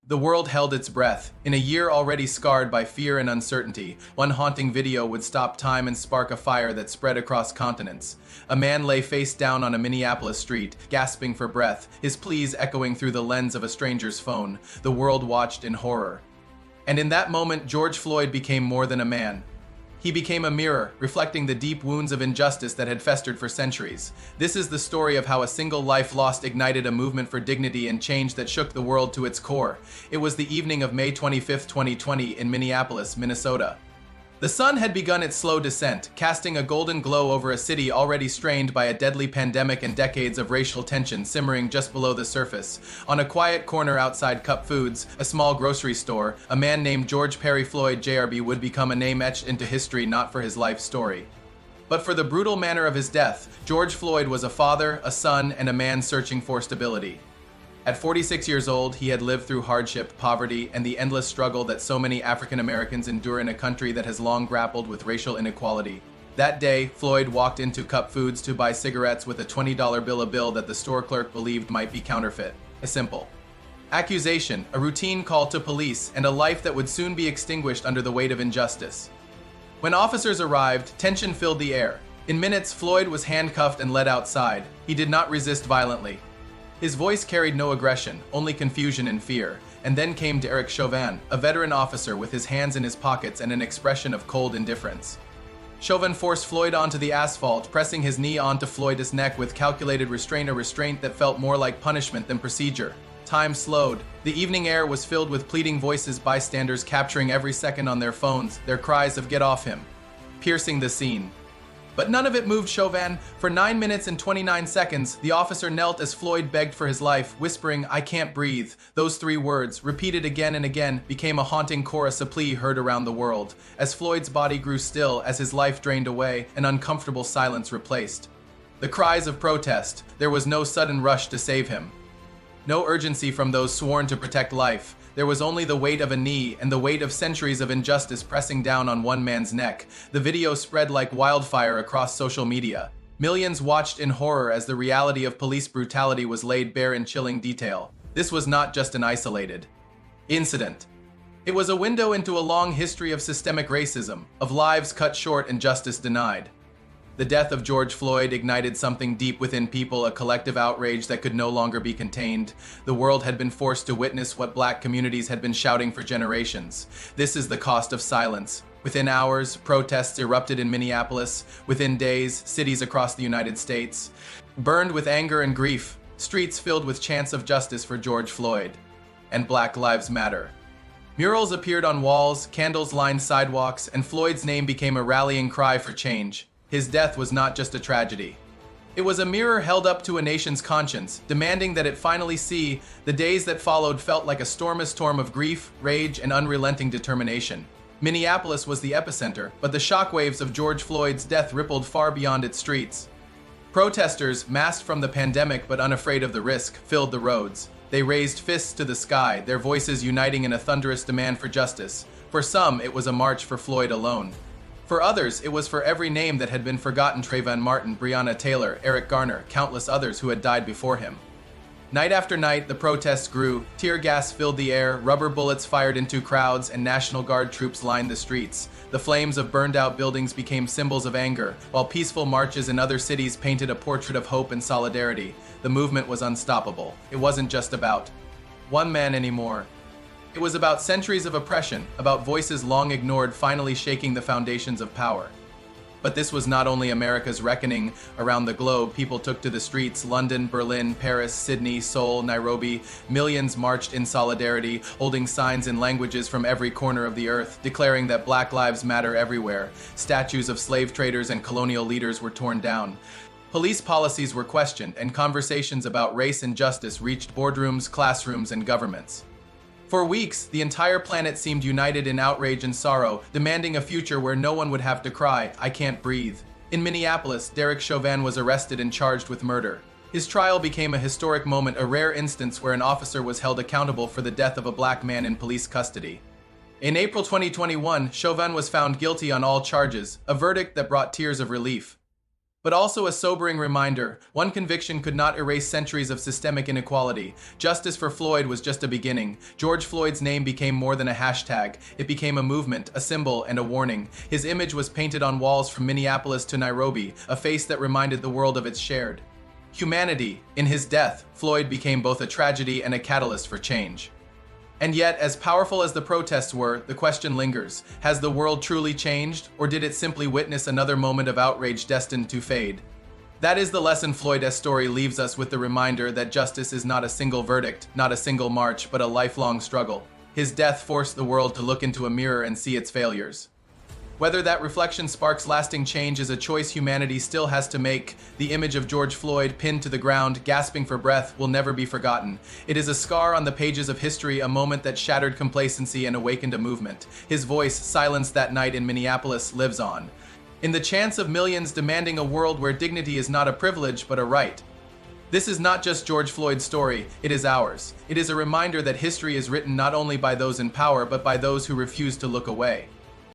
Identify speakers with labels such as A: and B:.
A: The world held its breath. In a year already scarred by fear and uncertainty, one haunting video would stop time and spark a fire that spread across continents. A man lay face down on a Minneapolis street, gasping for breath, his pleas echoing through the lens of a stranger's phone. The world watched in horror. And in that moment, George Floyd became more than a man. He became a mirror, reflecting the deep wounds of injustice that had festered for centuries. This is the story of how a single life lost ignited a movement for dignity and change that shook the world to its core. It was the evening of May 25, 2020, in Minneapolis, Minnesota. The sun had begun its slow descent, casting a golden glow over a city already strained by a deadly pandemic and decades of racial tension simmering just below the surface. On a quiet corner outside Cup Foods, a small grocery store, a man named George Perry Floyd Jr. would become a name etched into history not for his life story, but for the brutal manner of his death. George Floyd was a father, a son, and a man searching for stability. At 46 years old, he had lived through hardship, poverty, and the endless struggle that so many African Americans endure in a country that has long grappled with racial inequality. That day, Floyd walked into Cup Foods to buy cigarettes with a $20 bill that the store clerk believed might be counterfeit. A simple accusation, a routine call to police, and a life that would soon be extinguished under the weight of injustice. When officers arrived, tension filled the air. In minutes, Floyd was handcuffed and led outside. He did not resist violently. His voice carried no aggression, only confusion and fear. And then came Derek Chauvin, a veteran officer with his hands in his pockets and an expression of cold indifference. Chauvin forced Floyd onto the asphalt, pressing his knee onto Floyd's neck with calculated restraint, a restraint that felt more like punishment than procedure. Time slowed. The evening air was filled with pleading voices, bystanders capturing every second on their phones, their cries of "Get off him," piercing the scene. But none of it moved Chauvin. For 9 minutes and 29 seconds, the officer knelt as Floyd begged for his life, whispering, "I can't breathe." Those 3 words, repeated again and again, became a haunting chorus, a plea heard around the world. As Floyd's body grew still, as his life drained away, an uncomfortable silence replaced the cries of protest. There was no sudden rush to save him, no urgency from those sworn to protect life. There was only the weight of a knee and the weight of centuries of injustice pressing down on one man's neck. The video spread like wildfire across social media. Millions watched in horror as the reality of police brutality was laid bare in chilling detail. This was not just an isolated incident. It was a window into a long history of systemic racism, of lives cut short and justice denied. The death of George Floyd ignited something deep within people, a collective outrage that could no longer be contained. The world had been forced to witness what Black communities had been shouting for generations. This is the cost of silence. Within hours, protests erupted in Minneapolis. Within days, cities across the United States burned with anger and grief, streets filled with chants of justice for George Floyd and Black Lives Matter. Murals appeared on walls, candles lined sidewalks, and Floyd's name became a rallying cry for change. His death was not just a tragedy. It was a mirror held up to a nation's conscience, demanding that it finally see. The days that followed felt like a storm of grief, rage, and unrelenting determination. Minneapolis was the epicenter, but the shockwaves of George Floyd's death rippled far beyond its streets. Protesters, masked from the pandemic but unafraid of the risk, filled the roads. They raised fists to the sky, their voices uniting in a thunderous demand for justice. For some, it was a march for Floyd alone. For others, it was for every name that had been forgotten: Trayvon Martin, Breonna Taylor, Eric Garner, countless others who had died before him. Night after night, the protests grew. Tear gas filled the air, rubber bullets fired into crowds, and National Guard troops lined the streets. The flames of burned-out buildings became symbols of anger, while peaceful marches in other cities painted a portrait of hope and solidarity. The movement was unstoppable. It wasn't just about one man anymore. It was about centuries of oppression, about voices long ignored finally shaking the foundations of power. But this was not only America's reckoning. Around the globe, people took to the streets. London, Berlin, Paris, Sydney, Seoul, Nairobi. Millions marched in solidarity, holding signs in languages from every corner of the earth, declaring that Black Lives Matter everywhere. Statues of slave traders and colonial leaders were torn down. Police policies were questioned, and conversations about race and justice reached boardrooms, classrooms, and governments. For weeks, the entire planet seemed united in outrage and sorrow, demanding a future where no one would have to cry, "I can't breathe." In Minneapolis, Derek Chauvin was arrested and charged with murder. His trial became a historic moment, a rare instance where an officer was held accountable for the death of a Black man in police custody. In April 2021, Chauvin was found guilty on all charges, a verdict that brought tears of relief. But also a sobering reminder, one conviction could not erase centuries of systemic inequality. Justice for Floyd was just a beginning. George Floyd's name became more than a hashtag. It became a movement, a symbol, and a warning. His image was painted on walls from Minneapolis to Nairobi, a face that reminded the world of its shared humanity. In his death, Floyd became both a tragedy and a catalyst for change. And yet, as powerful as the protests were, the question lingers. Has the world truly changed, or did it simply witness another moment of outrage destined to fade? That is the lesson Floyd's story leaves us with, the reminder that justice is not a single verdict, not a single march, but a lifelong struggle. His death forced the world to look into a mirror and see its failures. Whether that reflection sparks lasting change is a choice humanity still has to make. The image of George Floyd pinned to the ground, gasping for breath, will never be forgotten. It is a scar on the pages of history, a moment that shattered complacency and awakened a movement. His voice, silenced that night in Minneapolis, lives on, in the chants of millions demanding a world where dignity is not a privilege but a right. This is not just George Floyd's story, it is ours. It is a reminder that history is written not only by those in power but by those who refuse to look away.